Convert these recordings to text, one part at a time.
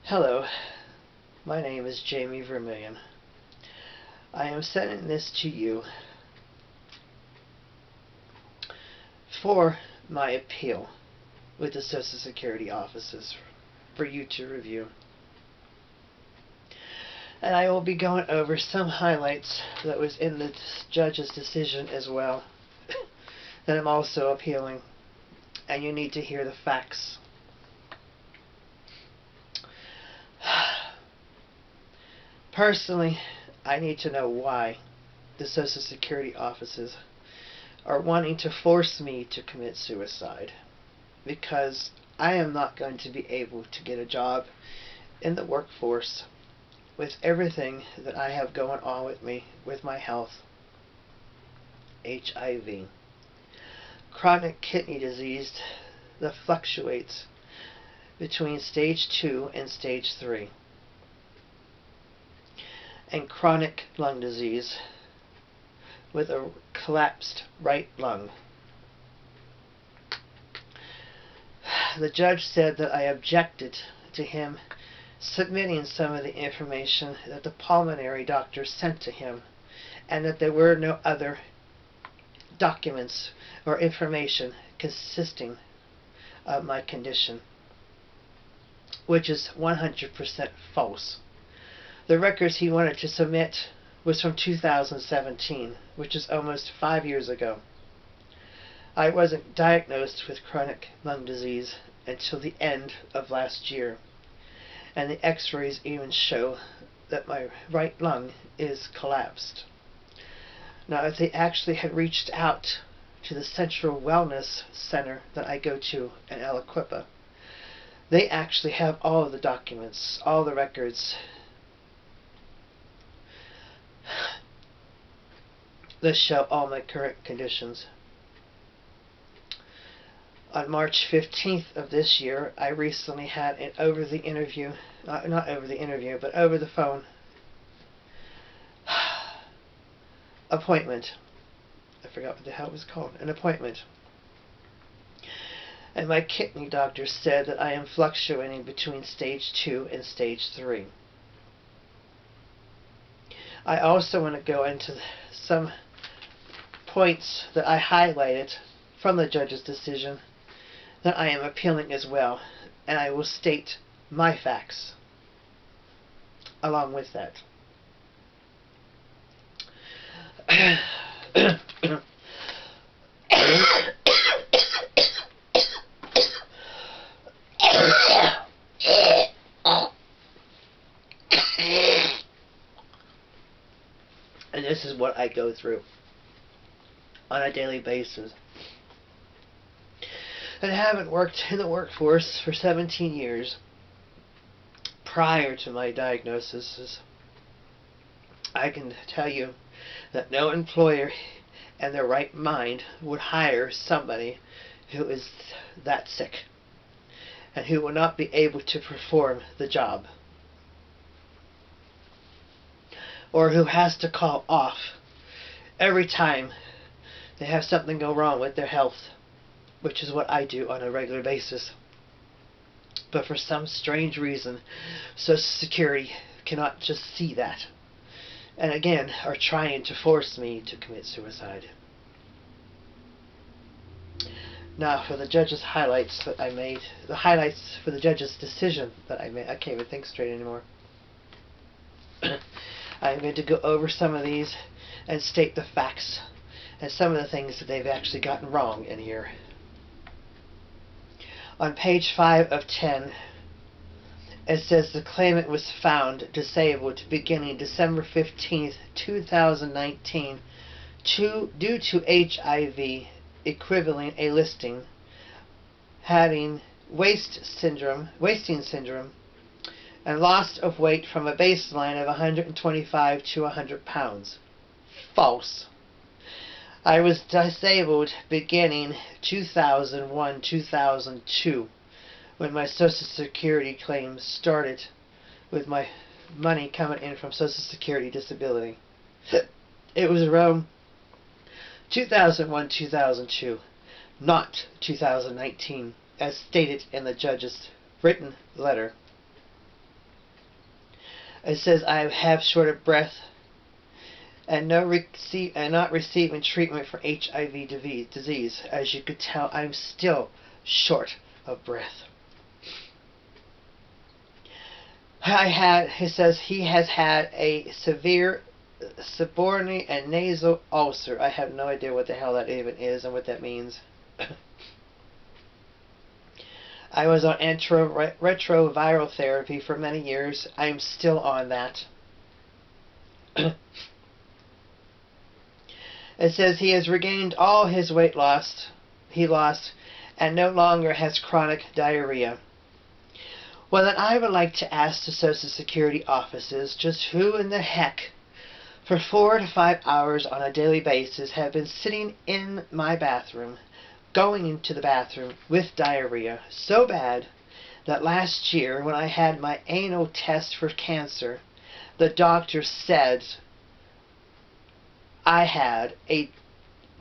Hello, my name is Jamie Vermillion. I am sending this to you for my appeal with the Social Security offices for you to review. And I will be going over some highlights that was in the judge's decision as well that I'm also appealing, and you need to hear the facts. Personally, I need to know why the Social Security offices are wanting to force me to commit suicide, because I am not going to be able to get a job in the workforce with everything that I have going on with me, with my health. HIV, chronic kidney disease that fluctuates between stage 2 and stage 3, and chronic lung disease with a collapsed right lung. The judge said that I objected to him submitting some of the information that the pulmonary doctor sent to him, and that there were no other documents or information consisting of my condition, which is 100% false. The records he wanted to submit was from 2017, which is almost 5 years ago. I wasn't diagnosed with chronic lung disease until the end of last year, and the x-rays even show that my right lung is collapsed. Now, if they actually had reached out to the Central Wellness Center that I go to in Aliquippa, they actually have all of the documents, all the records that show all my current conditions. On March 15th of this year, I recently had an over the phone appointment. I forgot what the hell it was called. An appointment. And my kidney doctor said that I am fluctuating between stage 2 and stage 3. I also want to go into some points that I highlighted from the judge's decision that I am appealing as well, and I will state my facts along with that. And this is what I go through on a daily basis. And I haven't worked in the workforce for 17 years prior to my diagnosis. I can tell you that no employer in their right mind would hire somebody who is that sick and who will not be able to perform the job, or who has to call off every time they have something go wrong with their health, which is what I do on a regular basis. But for some strange reason, Social Security cannot just see that, and again are trying to force me to commit suicide. Now, for the judge's highlights that I made, the highlights for the judge's decision that I made, I can't even think straight anymore. I'm going to go over some of these and state the facts and some of the things that they've actually gotten wrong in here. On page 5 of 10, it says the claimant was found disabled beginning December 15th, 2019 due to HIV, equivalent a listing, having wasting syndrome, and loss of weight from a baseline of 125 to 100 pounds. False. I was disabled beginning 2001-2002 when my Social Security claims started, with my money coming in from Social Security disability. It was around 2001, 2002, not 2019, as stated in the judge's written letter. It says, I have short of breath and not receiving treatment for HIV disease. As you could tell, I'm still short of breath. He says he has had a severe seborrheic and nasal ulcer. I have no idea what the hell that even is and what that means. I was on retroviral therapy for many years. I'm still on that. It says he has regained all his weight he lost and no longer has chronic diarrhea. Well, then I would like to ask the Social Security offices just who in the heck for 4 to 5 hours on a daily basis have been sitting in my bathroom, going into the bathroom with diarrhea so bad that last year when I had my anal test for cancer, the doctor said I had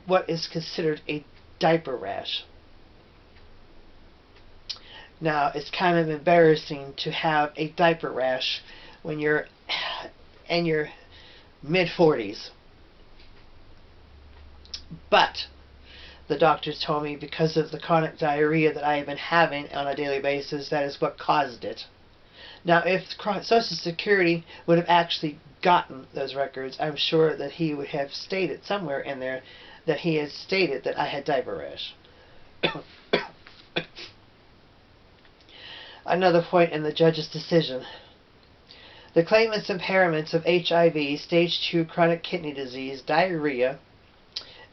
what is considered a diaper rash. Now, it's kind of embarrassing to have a diaper rash when you're in your mid-40s. But the doctors told me because of the chronic diarrhea that I have been having on a daily basis, that is what caused it. Now, if Social Security would have actually gotten those records, I'm sure that he would have stated somewhere in there that he had stated that I had diaper rash. Another point in the judge's decision. The claimant's impairments of HIV, stage 2 chronic kidney disease, diarrhea,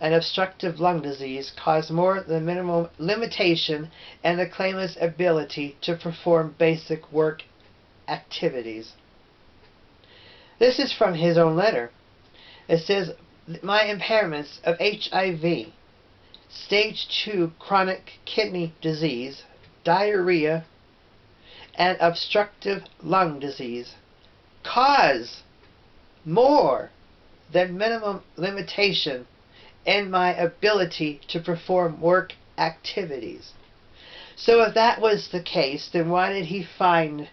and obstructive lung disease cause more than minimum limitation in the claimant's ability to perform basic work activities. This is from his own letter. It says, my impairments of HIV, stage 2 chronic kidney disease, diarrhea, and obstructive lung disease cause more than minimum limitation in my ability to perform work activities. So if that was the case, then why did he find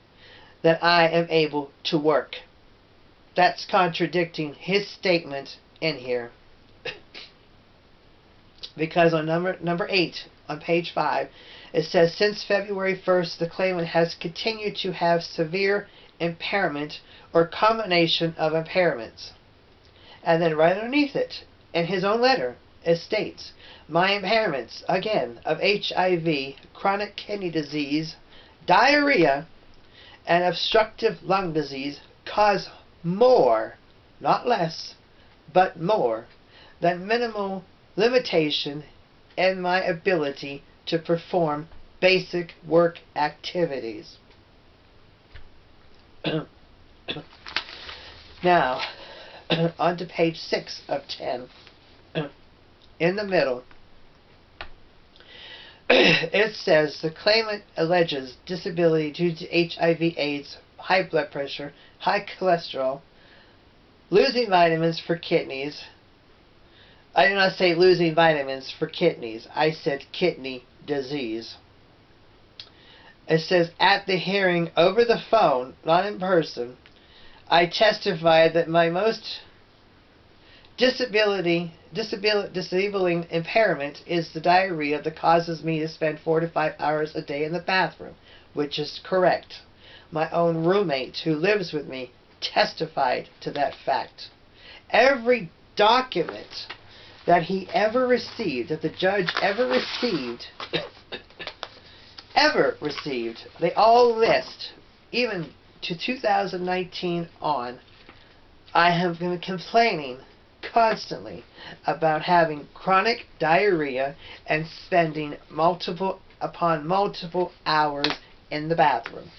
that I am able to work? That's contradicting his statement in here. Because on number 8, on page 5, it says, since February 1st, the claimant has continued to have severe impairment or combination of impairments. And then right underneath it, in his own letter, it states, my impairments, again, of HIV, chronic kidney disease, diarrhea, and obstructive lung disease cause more, not less, but more, than minimal limitation in my ability to perform basic work activities. Now, on to page 6 of 10. In the middle, it says the claimant alleges disability due to HIV/AIDS, high blood pressure, high cholesterol, losing vitamins for kidneys. I did not say losing vitamins for kidneys. I said kidney disease. It says, at the hearing over the phone, not in person, I testified that my most disabling impairment is the diarrhea that causes me to spend 4 to 5 hours a day in the bathroom, which is correct. My own roommate who lives with me testified to that fact. Every document that he ever received, that the judge ever received, they all list, even to 2019 on, I have been complaining constantly about having chronic diarrhea and spending multiple hours in the bathroom.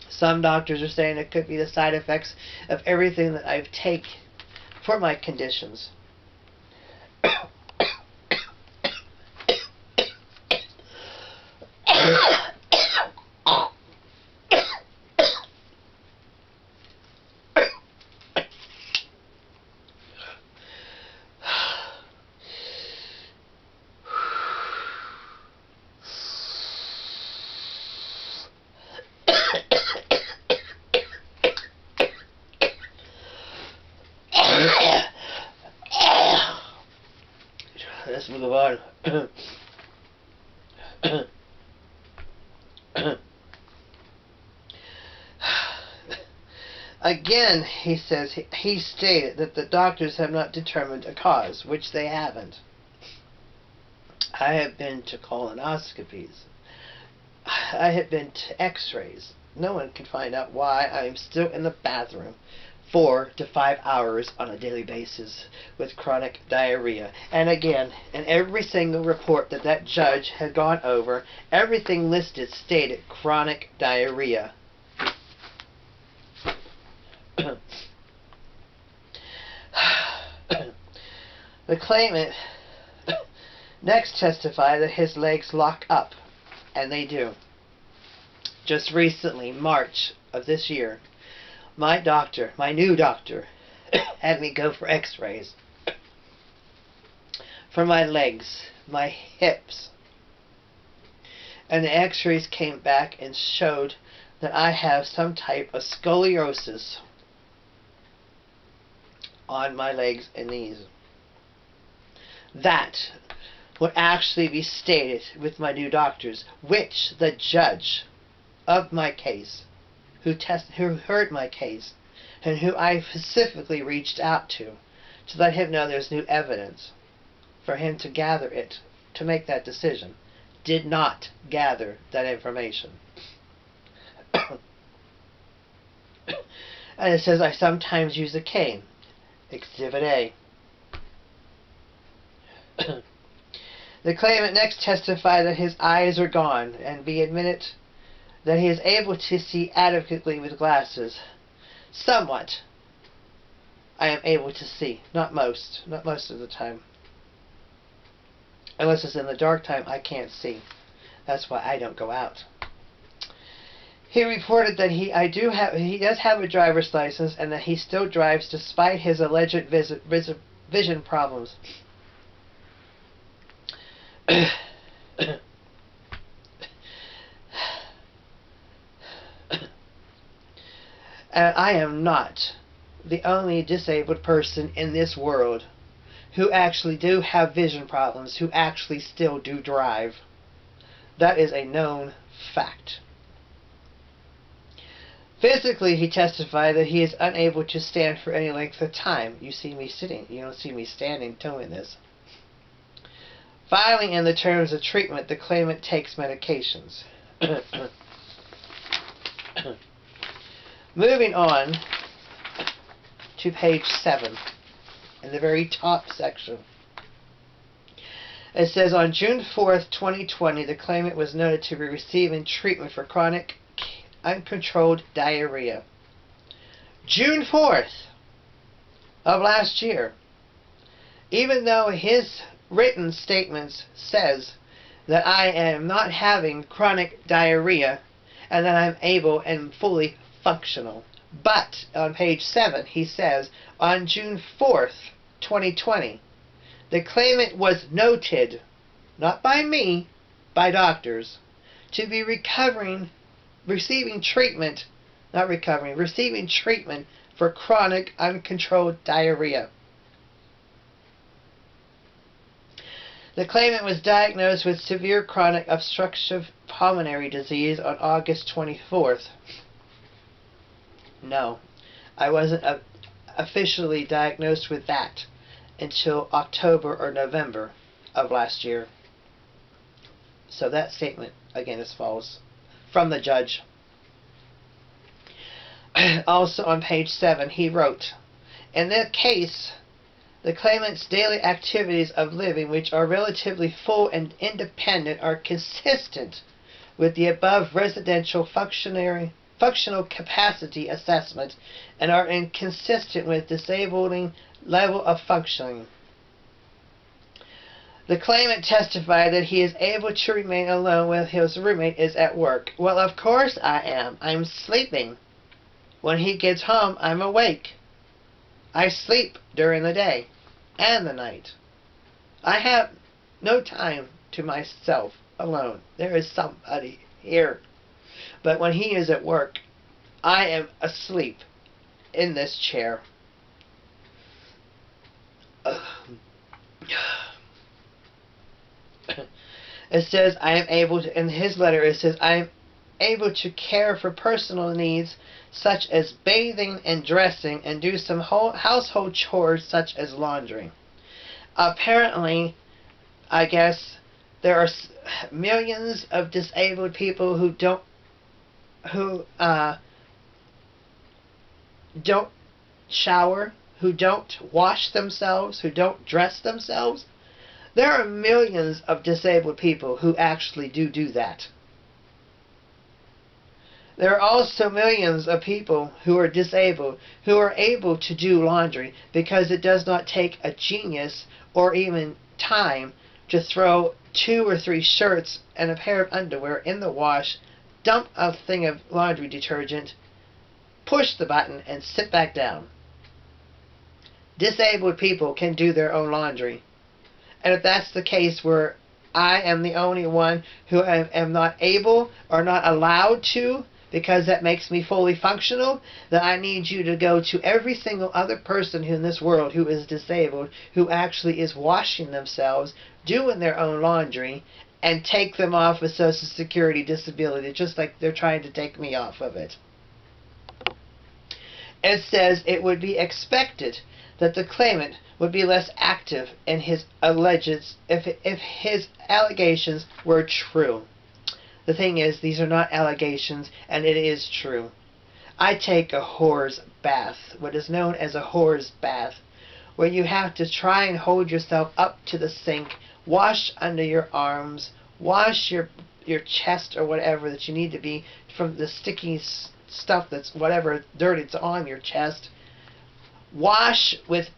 Some doctors are saying it could be the side effects of everything that I've taken for my conditions. Let's move on. Again, he says, he stated that the doctors have not determined a cause, which they haven't. I have been to colonoscopies. I have been to x-rays. No one can find out why I am still in the bathroom 4 to 5 hours on a daily basis with chronic diarrhea. And again, in every single report that that judge had gone over, everything listed stated chronic diarrhea. The claimant next testified that his legs lock up, and they do. Just recently, March of this year, my doctor, my new doctor, had me go for x-rays for my legs, my hips. And the x-rays came back and showed that I have some type of scoliosis on my legs and knees. That would actually be stated with my new doctors, which the judge of my case, who heard my case, and who I specifically reached out to let him know there's new evidence for him to gather it, to make that decision, did not gather that information. And it says I sometimes use a cane. Exhibit A. The claimant next testified that his eyes are gone, and be admitted that he is able to see adequately with glasses. Somewhat. I am able to see. Not most of the time. Unless it's in the dark time, I can't see. That's why I don't go out. He reported that he does have a driver's license and that he still drives despite his alleged vision problems. And I am not the only disabled person in this world who actually do have vision problems, who actually still do drive. That is a known fact. Physically, he testified that he is unable to stand for any length of time. You see me sitting. You don't see me standing doing this. Finally, in the terms of treatment, the claimant takes medications. Moving on to page 7, in the very top section. It says, on June 4th, 2020, the claimant was noted to be receiving treatment for chronic uncontrolled diarrhea. June 4th of last year. Even though his written statements says that I am not having chronic diarrhea and that I'm able and fully functional. But on page 7 he says, on June 4th, 2020, the claimant was noted, not by me, by doctors, to be receiving treatment for chronic uncontrolled diarrhea. The claimant was diagnosed with severe chronic obstructive pulmonary disease on August 24th. No, I wasn't officially diagnosed with that until October or November of last year. So that statement, again, is false from the judge. Also on page 7, he wrote, in that case, the claimant's daily activities of living, which are relatively full and independent, are consistent with the above residential functional capacity assessment and are inconsistent with disabling level of functioning. The claimant testified that he is able to remain alone when his roommate is at work. Well, of course I am. I'm sleeping. When he gets home, I'm awake. I sleep during the day and the night. I have no time to myself alone. There is somebody here. But when he is at work, I am asleep in this chair. It says, I am able to, in his letter it says, I am able to care for personal needs such as bathing and dressing and do some household chores such as laundry. Apparently, I guess, there are millions of disabled people who don't shower, who don't wash themselves, who don't dress themselves. There are millions of disabled people who actually do that. There are also millions of people who are disabled who are able to do laundry because it does not take a genius or even time to throw 2 or 3 shirts and a pair of underwear in the wash, dump a thing of laundry detergent, push the button, and sit back down. Disabled people can do their own laundry. And if that's the case where I am the only one who am not able or not allowed to, because that makes me fully functional, then I need you to go to every single other person in this world who is disabled, who actually is washing themselves, doing their own laundry, and take them off of Social Security disability, just like they're trying to take me off of it. It says it would be expected that the claimant would be less active in his if his allegations were true. The thing is, these are not allegations, and it is true. I take a whore's bath, what is known as a whore's bath, where you have to try and hold yourself up to the sink, wash under your arms, wash your chest or whatever that you need to be from the sticky stuff that's whatever dirt it's on your chest. Wash with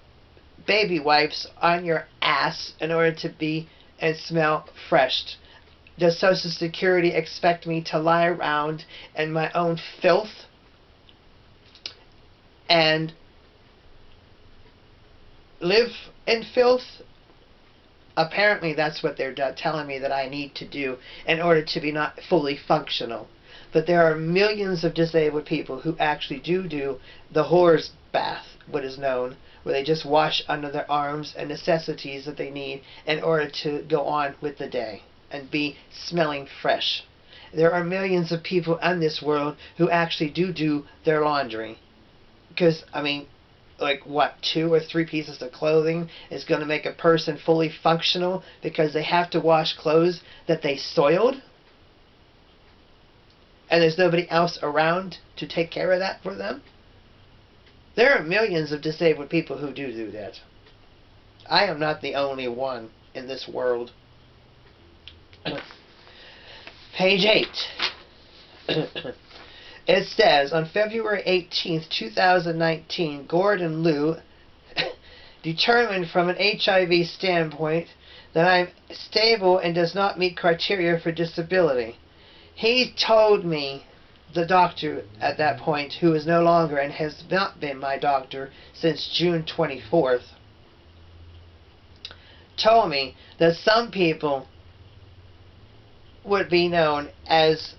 baby wipes on your ass in order to be and smell fresh. Does Social Security expect me to lie around in my own filth and live in filth? Apparently that's what they're telling me that I need to do in order to be not fully functional. But there are millions of disabled people who actually do the whore's bath, what is known, where they just wash under their arms and necessities that they need in order to go on with the day and be smelling fresh. There are millions of people in this world who actually do their laundry. Because, I mean, like what, 2 or 3 pieces of clothing is going to make a person fully functional because they have to wash clothes that they soiled? And there's nobody else around to take care of that for them? There are millions of disabled people who do that. I am not the only one in this world. Page 8. It says, on February 18th, 2019, Gordon Liu determined from an HIV standpoint that I'm stable and does not meet criteria for disability. He told me, the doctor at that point, who is no longer and has not been my doctor since June 24th, told me that some people would be known as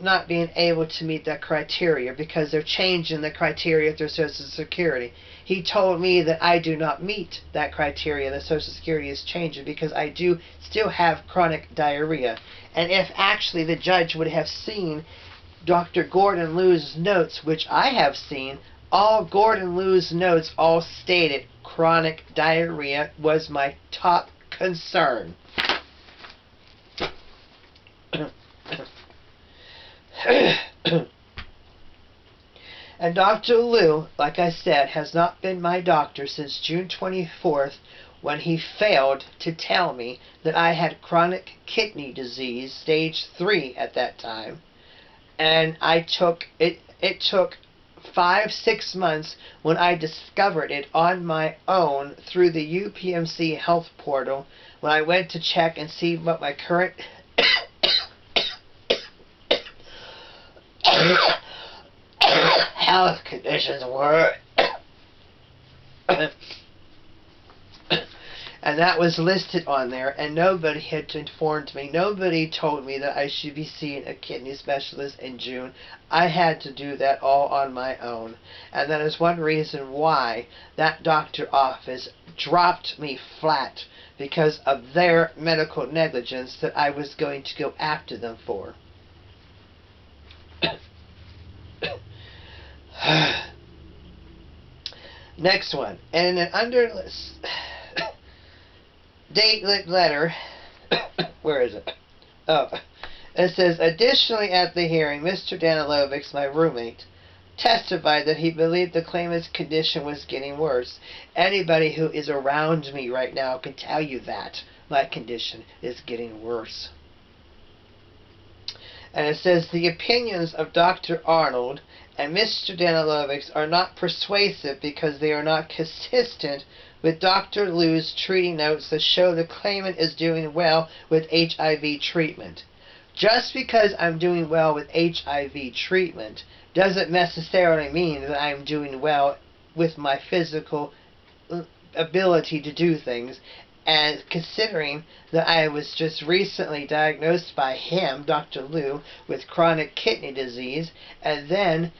not being able to meet that criteria because they're changing the criteria through Social Security. He told me that I do not meet that criteria that Social Security is changing because I do still have chronic diarrhea. And if actually the judge would have seen Dr. Gordon Liu's notes, which I have seen, all Gordon Liu's notes all stated chronic diarrhea was my top concern. And Dr. Liu, like I said, has not been my doctor since June 24th when he failed to tell me that I had chronic kidney disease, stage 3 at that time. And I took, it took 5-6 months when I discovered it on my own through the UPMC health portal when I went to check and see what my current health conditions were. And that was listed on there, and nobody had informed me. Nobody told me that I should be seeing a kidney specialist in June. I had to do that all on my own. And that is one reason why that doctor office dropped me flat, because of their medical negligence that I was going to go after them for. Next one. And in an date letter, where is it? Oh, it says, additionally at the hearing, Mr. Danilovic, my roommate, testified that he believed the claimant's condition was getting worse. Anybody who is around me right now can tell you that my condition is getting worse. And it says, the opinions of Dr. Arnold and Mr. Danilovic are not persuasive because they are not consistent with Dr. Liu's treating notes that show the claimant is doing well with HIV treatment. Just because I'm doing well with HIV treatment doesn't necessarily mean that I'm doing well with my physical ability to do things. And considering that I was just recently diagnosed by him, Dr. Liu, with chronic kidney disease, and then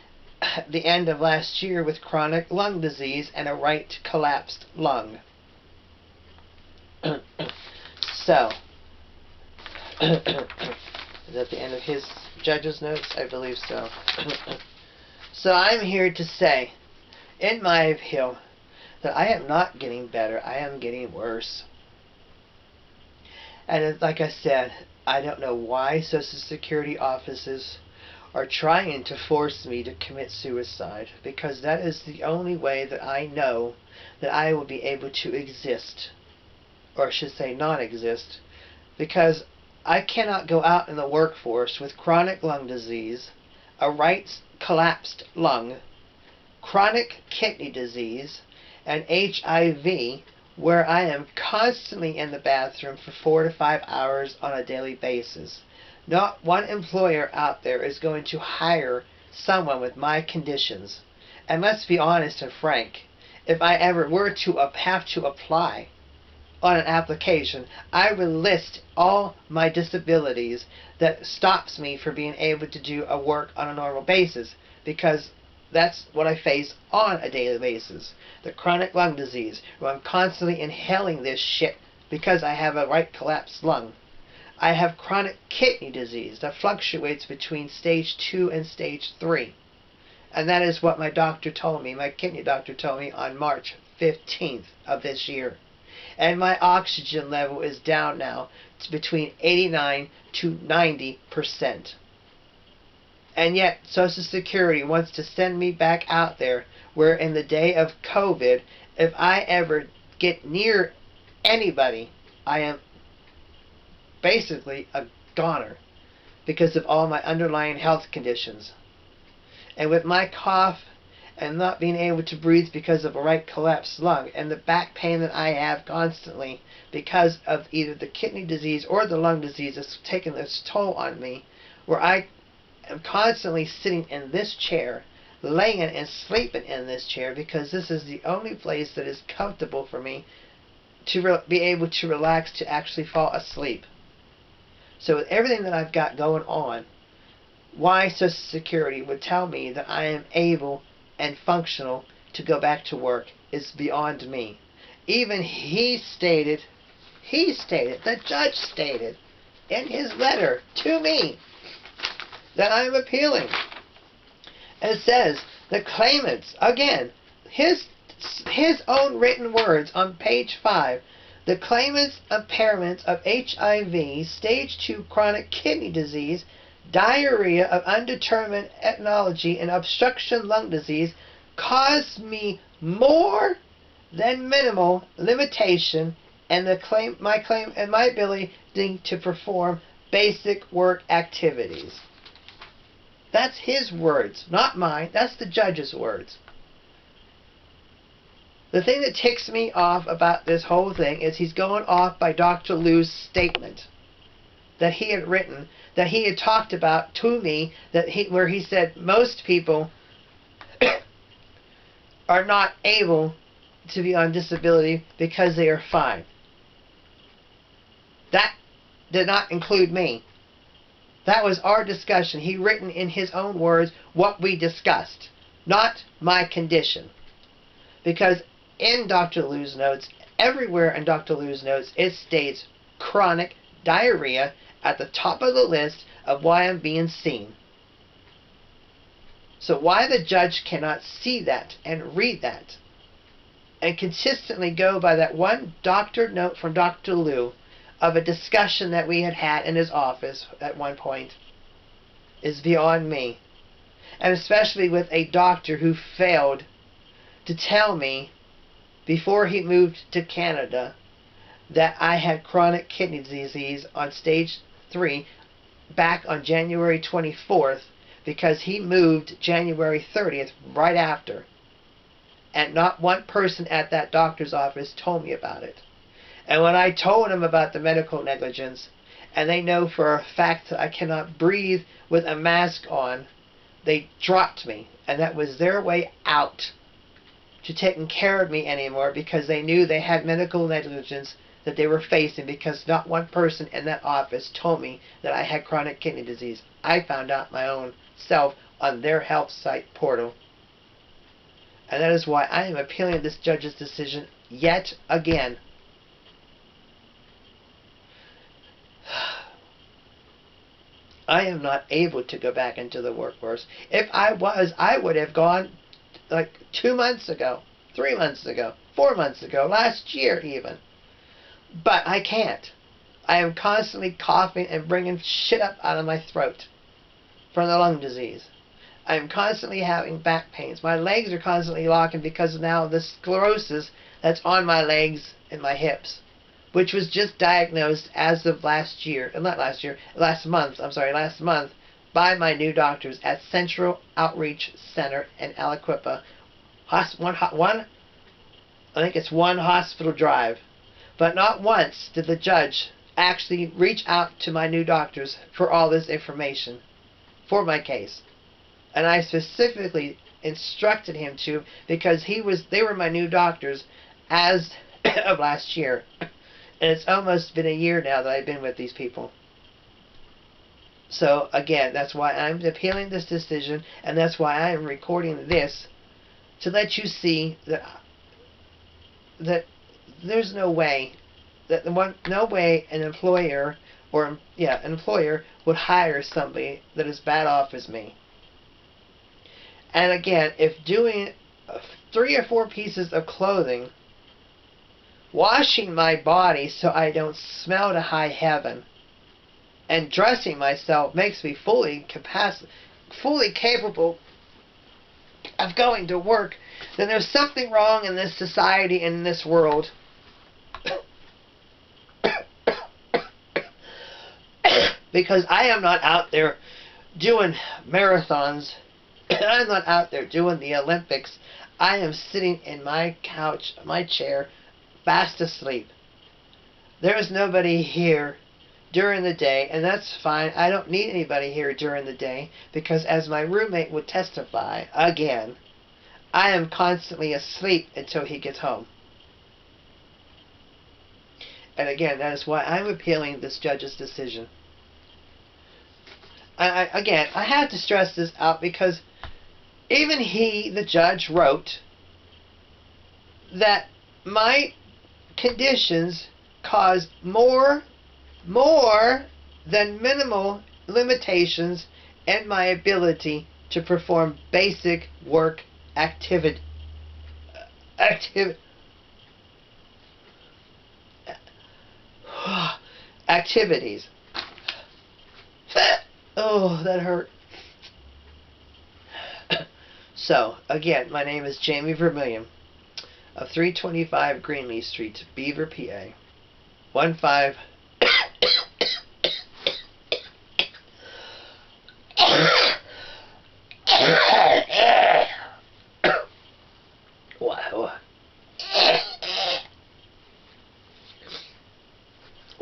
the end of last year with chronic lung disease and a right collapsed lung. So, is that the end of his judge's notes? I believe so. So I'm here to say, in my appeal, that I am not getting better. I am getting worse. And like I said, I don't know why Social Security offices are trying to force me to commit suicide, because that is the only way that I know that I will be able to exist, or I should say not exist, because I cannot go out in the workforce with chronic lung disease, a right collapsed lung, chronic kidney disease, and HIV, where I am constantly in the bathroom for 4 to 5 hours on a daily basis. Not one employer out there is going to hire someone with my conditions. And let's be honest and frank, if I ever were to have to apply on an application, I would list all my disabilities that stops me from being able to do a work on a normal basis, because that's what I face on a daily basis. The chronic lung disease, where I'm constantly inhaling this shit because I have a right collapsed lung. I have chronic kidney disease that fluctuates between stage 2 and stage 3. And that is what my doctor told me, my kidney doctor told me on March 15th of this year. And my oxygen level is down now to between 89 to 90%. And yet Social Security wants to send me back out there, where in the day of COVID, if I ever get near anybody, I am basically a goner because of all my underlying health conditions. And with my cough and not being able to breathe because of a right collapsed lung, and the back pain that I have constantly because of either the kidney disease or the lung disease that's taken its toll on me, where I am constantly sitting in this chair, laying and sleeping in this chair, because this is the only place that is comfortable for me to be able to relax, to actually fall asleep. So with everything that I've got going on, why Social Security would tell me that I am able and functional to go back to work is beyond me. Even the judge stated in his letter to me that I'm appealing. It says the claimants, again, his own written words on page 5, the claimant's impairment of HIV, stage 2 chronic kidney disease, diarrhea of undetermined ethnology, and obstruction lung disease caused me more than minimal limitation and my ability to perform basic work activities. That's his words, not mine. That's the judge's words. The thing that ticks me off about this whole thing is he's going off by Dr. Liu's statement that he had written, that he had talked about to me, where he said most people are not able to be on disability because they are fine. That did not include me. That was our discussion. He written in his own words what we discussed, not my condition. Because in Dr. Liu's notes, everywhere in Dr. Liu's notes, it states chronic diarrhea at the top of the list of why I'm being seen. So why the judge cannot see that and read that and consistently go by that one doctor note from Dr. Liu of a discussion that we had in his office at one point is beyond me. And especially with a doctor who failed to tell me before he moved to Canada that I had chronic kidney disease on stage 3 back on January 24th, because he moved January 30th right after. And not one person at that doctor's office told me about it. And when I told them about the medical negligence, and they know for a fact that I cannot breathe with a mask on, they dropped me. And that was their way out to taking care of me anymore, because they knew they had medical negligence that they were facing, because not one person in that office told me that I had chronic kidney disease. I found out my own self on their health site portal. And that is why I am appealing this judge's decision yet again. I am not able to go back into the workforce. If I was, I would have gone like 2 months ago, 3 months ago, 4 months ago, last year even. But I can't. I am constantly coughing and bringing shit up out of my throat from the lung disease. I am constantly having back pains. My legs are constantly locking because of now the sclerosis that's on my legs and my hips, which was just diagnosed as of last month by my new doctors at Central Outreach Center in Aliquippa. I think it's 1 hospital drive. But not once did the judge actually reach out to my new doctors for all this information for my case. And I specifically instructed him to, because they were my new doctors as of last year. And it's almost been a year now that I've been with these people. So again, that's why I'm appealing this decision, and that's why I am recording this, to let you see that there's no way an employer would hire somebody that is bad off as me. And again, if doing 3 or 4 pieces of clothing, washing my body so I don't smell to high heaven, and dressing myself makes me fully capable of going to work, then there's something wrong in this society and in this world. Because I am not out there doing marathons. I'm not out there doing the Olympics. I am sitting in my couch, my chair, fast asleep. There is nobody here during the day, and that's fine. I don't need anybody here during the day, because as my roommate would testify, again, I am constantly asleep until he gets home. And again, that is why I'm appealing this judge's decision. I have to stress this out, because even the judge, wrote that my conditions cause more than minimal limitations in my ability to perform basic work activities. Oh, that hurt. So, again, my name is Jamie Vermillion of 325 Greenleaf Street, Beaver, PA. 15...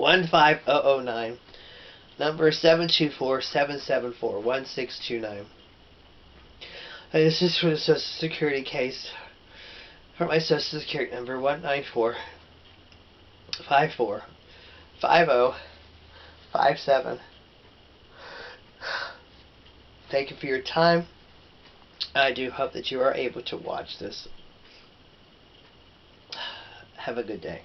15009. Number 724-774-1629. This is for the Social Security case. For my Social Security number 194-54-50-57. Thank you for your time. I do hope that you are able to watch this. Have a good day.